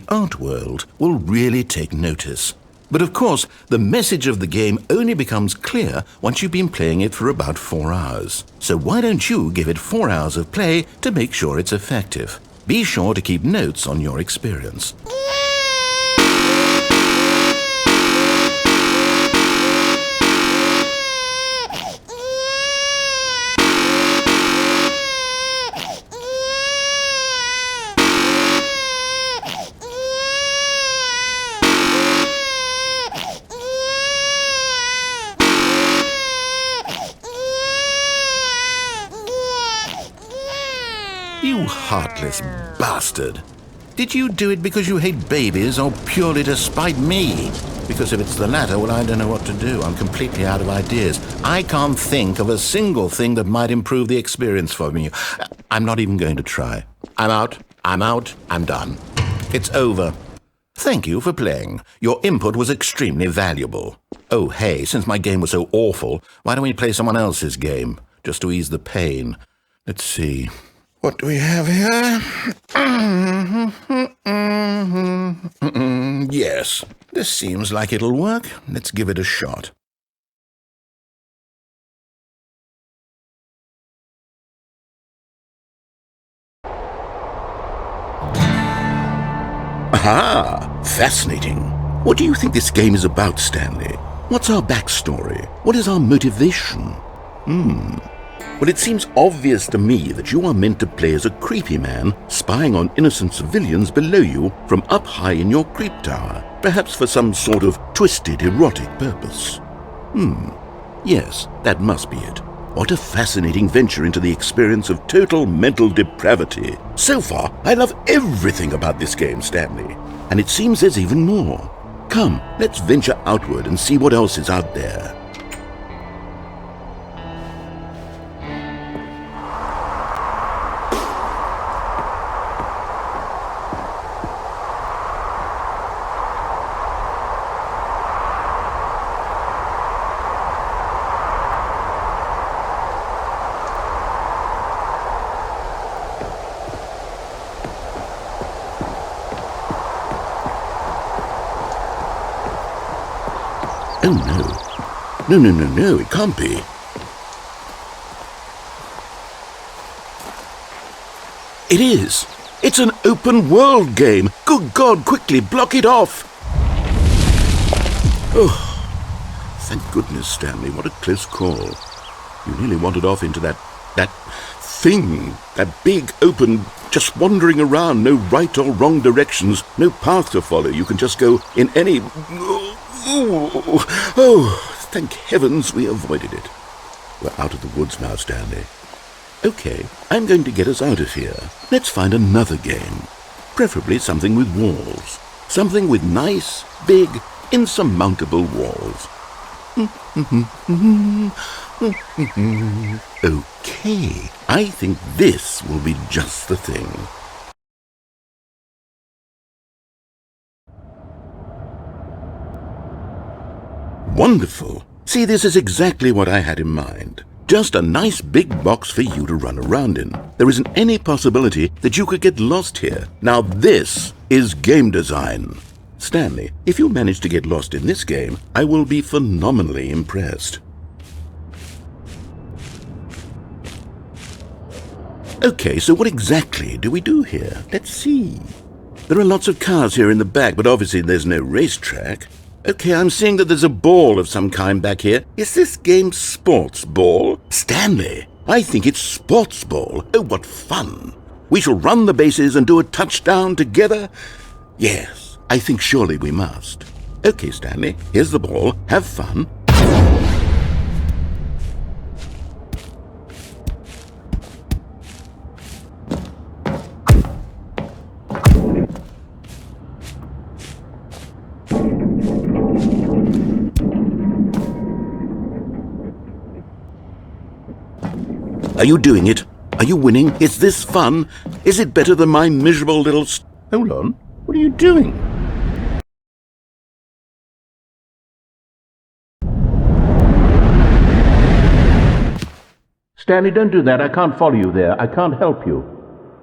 the art world will really take notice. But of course, the message of the game only becomes clear once you've been playing it for about 4 hours. So why don't you give it 4 hours of play to make sure it's effective? Be sure to keep notes on your experience. You heartless bastard. Did you do it because you hate babies or purely to spite me? Because if it's the latter, well, I don't know what to do. I'm completely out of ideas. I can't think of a single thing that might improve the experience for me. I'm not even going to try. I'm out, I'm done. It's over. Thank you for playing. Your input was extremely valuable. Oh, hey, since my game was so awful, why don't we play someone else's game, just to ease the pain? Let's see. What do we have here? Yes, this seems like it'll work. Let's give it a shot. Aha! Fascinating. What do you think this game is about, Stanley? What's our backstory? What is our motivation? Well, it seems obvious to me that you are meant to play as a creepy man spying on innocent civilians below you from up high in your creep tower, perhaps for some sort of twisted erotic purpose. Yes, that must be it. What a fascinating venture into the experience of total mental depravity. So far, I love everything about this game, Stanley. And it seems there's even more. Come, let's venture outward and see what else is out there. Oh, no. No, it can't be. It is. It's an open world game. Good God, quickly block it off. Oh, thank goodness, Stanley. What a close call. You nearly wandered off into that thing, that big, open, just wandering around, no right or wrong directions, no path to follow. You can just go in any... Oh, thank heavens we avoided it. We're out of the woods now, Stanley. Okay, I'm going to get us out of here. Let's find another game. Preferably something with walls. Something with nice, big, insurmountable walls. Okay, I think this will be just the thing. Wonderful. See, this is exactly what I had in mind. Just a nice big box for you to run around in. There isn't any possibility that you could get lost here. Now this is game design. Stanley, if you manage to get lost in this game, I will be phenomenally impressed. Okay, so what exactly do we do here? Let's see. There are lots of cars here in the back, but obviously there's no racetrack. Okay, I'm seeing that there's a ball of some kind back here. Is this game sports ball? Stanley, I think it's sports ball. Oh, what fun. We shall run the bases and do a touchdown together? Yes, I think surely we must. Okay, Stanley, here's the ball. Have fun. Are you doing it? Are you winning? Is this fun? Is it better than my miserable little... Hold on. What are you doing? Stanley, don't do that. I can't follow you there. I can't help you.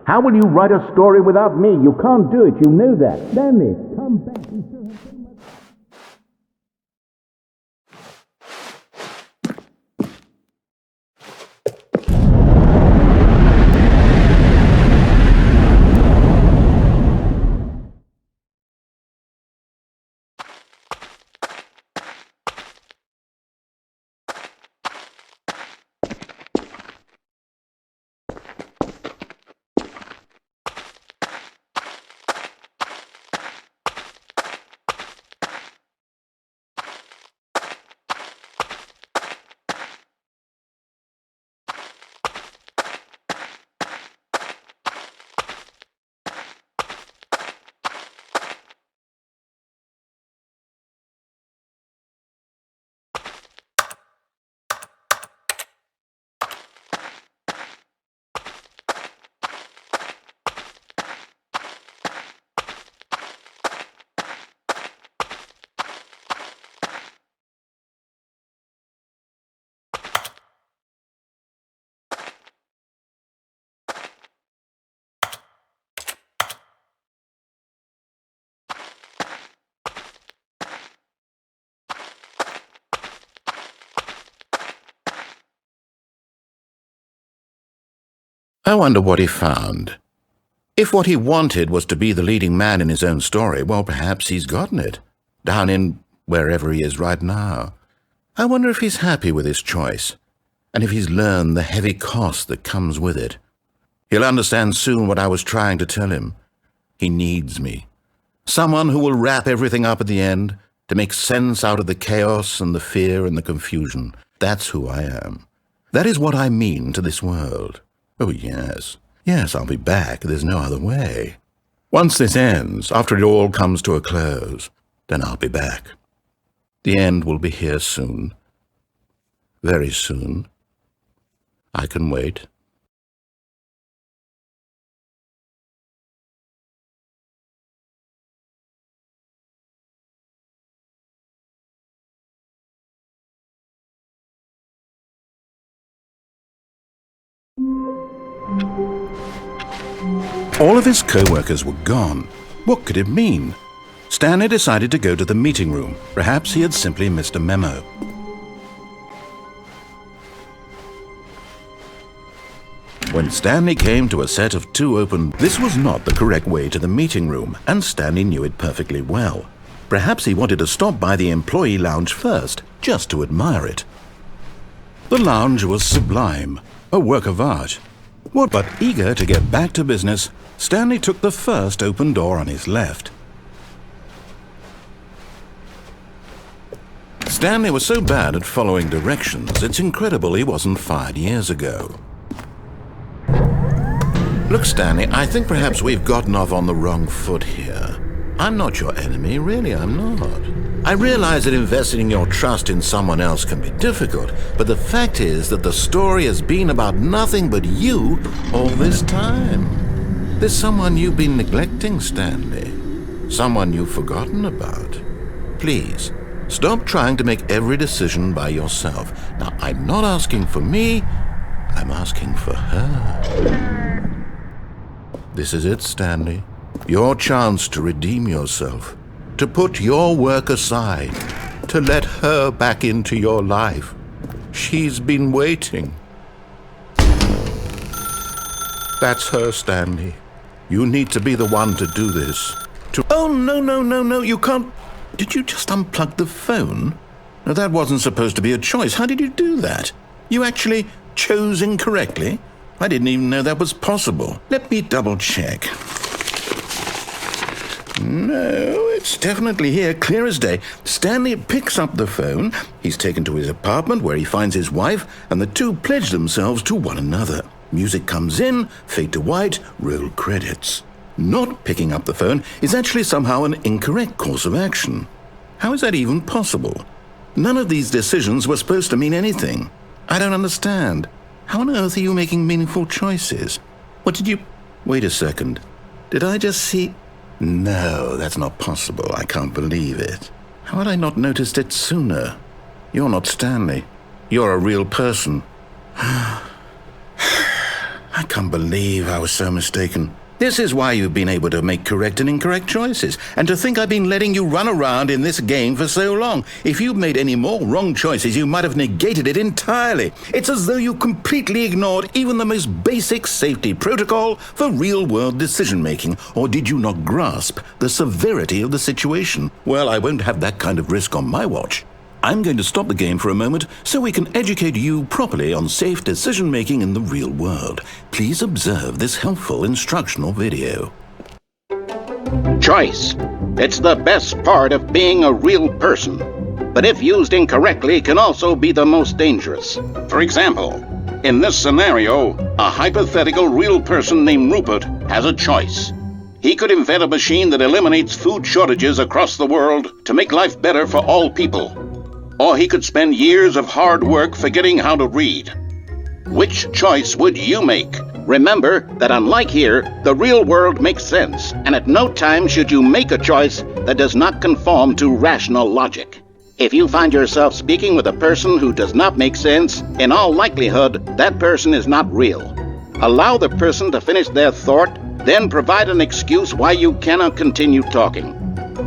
How will you write a story without me? You can't do it. You know that. Stanley, come back. You still have so much... I wonder what he found. If what he wanted was to be the leading man in his own story, well, perhaps he's gotten it, down in wherever he is right now. I wonder if he's happy with his choice, and if he's learned the heavy cost that comes with it. He'll understand soon what I was trying to tell him. He needs me. Someone who will wrap everything up at the end, to make sense out of the chaos and the fear and the confusion. That's who I am. That is what I mean to this world. Oh, yes. Yes, I'll be back. There's no other way. Once this ends, after it all comes to a close, then I'll be back. The end will be here soon. Very soon. I can wait. All of his co-workers were gone. What could it mean? Stanley decided to go to the meeting room. Perhaps he had simply missed a memo. When Stanley came to a set of 2 open, this was not the correct way to the meeting room, and Stanley knew it perfectly well. Perhaps he wanted to stop by the employee lounge first, just to admire it. The lounge was sublime, a work of art. But eager to get back to business, Stanley took the first open door on his left. Stanley was so bad at following directions, it's incredible he wasn't fired years ago. Look, Stanley, I think perhaps we've gotten off on the wrong foot here. I'm not your enemy, really, I'm not. I realize that investing your trust in someone else can be difficult, but the fact is that the story has been about nothing but you all this time. There's someone you've been neglecting, Stanley. Someone you've forgotten about. Please, stop trying to make every decision by yourself. Now, I'm not asking for me, I'm asking for her. This is it, Stanley. Your chance to redeem yourself, to put your work aside, to let her back into your life. She's been waiting. That's her, Stanley. You need to be the one to do this. Oh, no, you can't. Did you just unplug the phone? No, that wasn't supposed to be a choice. How did you do that? You actually chose incorrectly? I didn't even know that was possible. Let me double check. No, it's definitely here, clear as day. Stanley picks up the phone. He's taken to his apartment where he finds his wife, and the two pledge themselves to one another. Music comes in, fade to white, roll credits. Not picking up the phone is actually somehow an incorrect course of action. How is that even possible? None of these decisions were supposed to mean anything. I don't understand. How on earth are you making meaningful choices? What did you... Wait a second. Did I just see... No, that's not possible. I can't believe it. How had I not noticed it sooner? You're not Stanley. You're a real person. I I can't believe I was so mistaken. This is why you've been able to make correct and incorrect choices, and to think I've been letting you run around in this game for so long. If you'd made any more wrong choices, you might have negated it entirely. It's as though you completely ignored even the most basic safety protocol for real-world decision-making. Or did you not grasp the severity of the situation? Well, I won't have that kind of risk on my watch. I'm going to stop the game for a moment so we can educate you properly on safe decision-making in the real world. Please observe this helpful instructional video. Choice. It's the best part of being a real person, but if used incorrectly can also be the most dangerous. For example, in this scenario, a hypothetical real person named Rupert has a choice. He could invent a machine that eliminates food shortages across the world to make life better for all people. Or he could spend years of hard work forgetting how to read. Which choice would you make? Remember that unlike here, the real world makes sense, and at no time should you make a choice that does not conform to rational logic. If you find yourself speaking with a person who does not make sense, in all likelihood, that person is not real. Allow the person to finish their thought, then provide an excuse why you cannot continue talking.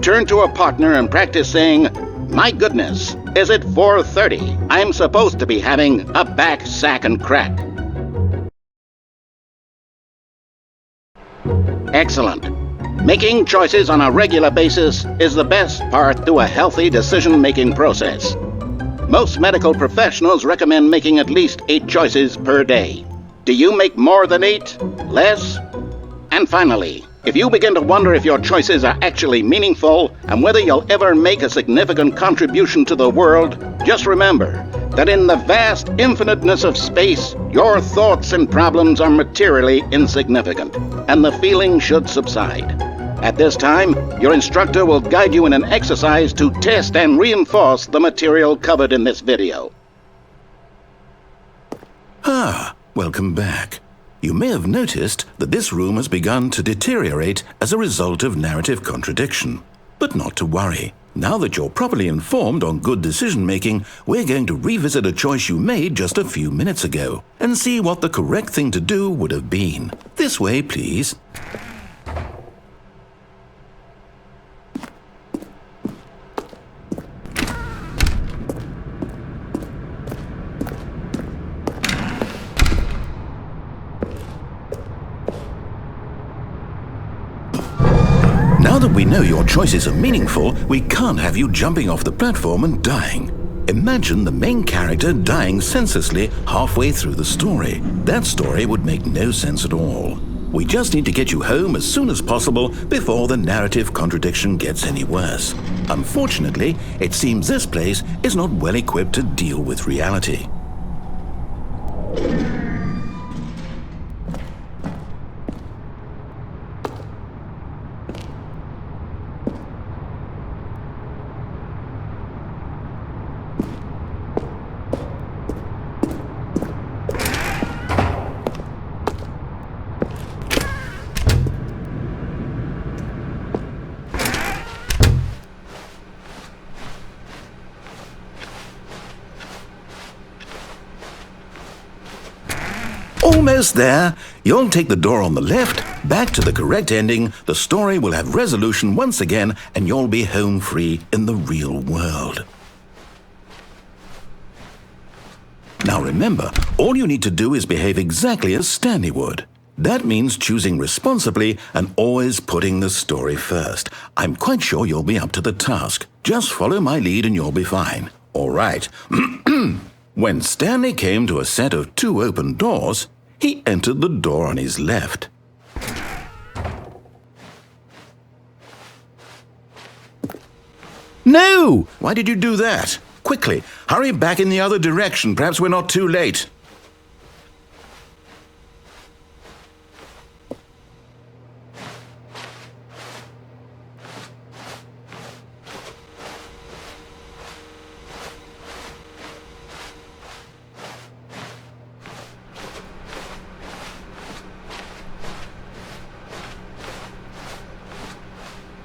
Turn to a partner and practice saying, "My goodness, is it 4:30? I'm supposed to be having a back, sack, and crack." Excellent. Making choices on a regular basis is the best part to a healthy decision-making process. Most medical professionals recommend making at least 8 choices per day. Do you make more than 8? Less? And finally, if you begin to wonder if your choices are actually meaningful and whether you'll ever make a significant contribution to the world, just remember that in the vast infiniteness of space, your thoughts and problems are materially insignificant, and the feeling should subside. At this time, your instructor will guide you in an exercise to test and reinforce the material covered in this video. Welcome back. You may have noticed that this room has begun to deteriorate as a result of narrative contradiction. But not to worry. Now that you're properly informed on good decision-making, we're going to revisit a choice you made just a few minutes ago and see what the correct thing to do would have been. This way, please. Now that we know your choices are meaningful, we can't have you jumping off the platform and dying. Imagine the main character dying senselessly halfway through the story. That story would make no sense at all. We just need to get you home as soon as possible before the narrative contradiction gets any worse. Unfortunately, it seems this place is not well equipped to deal with reality. Almost there. You'll take the door on the left, back to the correct ending, the story will have resolution once again, and you'll be home free in the real world. Now remember, all you need to do is behave exactly as Stanley would. That means choosing responsibly and always putting the story first. I'm quite sure you'll be up to the task. Just follow my lead and you'll be fine. All right. When Stanley came to a set of 2 open doors, he entered the door on his left. No! Why did you do that? Quickly, hurry back in the other direction. Perhaps we're not too late.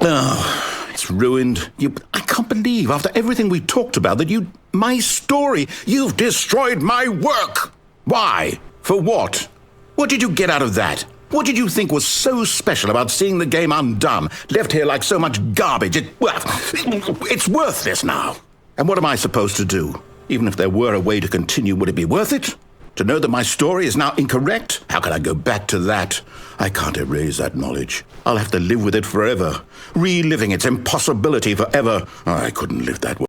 Oh, it's ruined. I can't believe, after everything we talked about, that my story, you've destroyed my work. Why? For what? What did you get out of that? What did you think was so special about seeing the game undone, left here like so much garbage? It's worthless now. And what am I supposed to do? Even if there were a way to continue, would it be worth it? To know that my story is now incorrect? How can I go back to that? I can't erase that knowledge. I'll have to live with it forever, reliving its impossibility forever. I couldn't live that way.